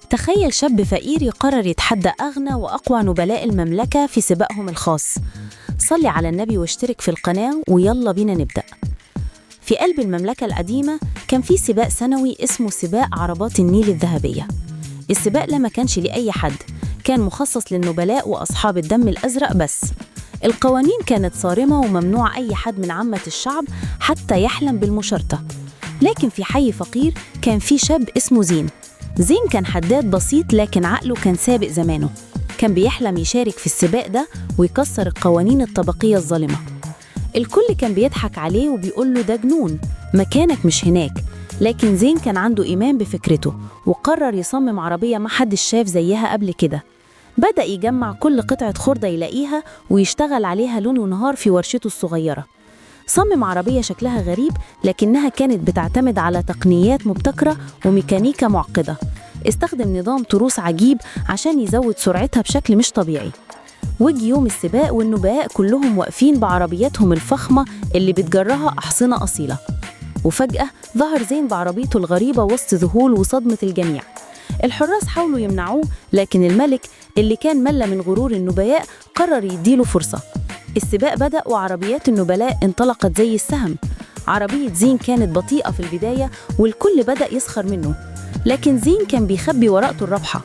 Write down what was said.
تخيل شاب فقير يقرر يتحدى أغنى وأقوى نبلاء المملكة في سباقهم الخاص. صلي على النبي واشترك في القناة ويلا بينا نبدأ. في قلب المملكة القديمة كان في سباق سنوي اسمه سباق عربات النيل الذهبية. السباق ده ما كانش لأي حد، كان مخصص للنبلاء وأصحاب الدم الأزرق بس. القوانين كانت صارمة وممنوع أي حد من عامة الشعب حتى يحلم بالمشاركة. لكن في حي فقير كان في شاب اسمه زين كان حداد بسيط، لكن عقله كان سابق زمانه. كان بيحلم يشارك في السباق ده ويكسر القوانين الطبقية الظالمة. الكل كان بيضحك عليه وبيقول له ده جنون، مكانك مش هناك. لكن زين كان عنده إيمان بفكرته وقرر يصمم عربية ما حدش شاف زيها قبل كده. بدأ يجمع كل قطعة خردة يلاقيها ويشتغل عليها ليل ونهار في ورشته الصغيرة. صمم عربية شكلها غريب، لكنها كانت بتعتمد على تقنيات مبتكرة وميكانيكا معقدة. استخدم نظام تروس عجيب عشان يزود سرعتها بشكل مش طبيعي. وجي يوم السباق والنبلاء كلهم واقفين بعربياتهم الفخمة اللي بتجرها أحصنة أصيلة. وفجأة ظهر زين بعربيته الغريبة وسط ذهول وصدمة الجميع. الحراس حاولوا يمنعوه، لكن الملك اللي كان مل من غرور النبلاء قرر يديله فرصة. السباق بدأ وعربيات النبلاء انطلقت زي السهم. عربية زين كانت بطيئة في البداية والكل بدأ يسخر منه، لكن زين كان بيخبي ورقته الرابحة.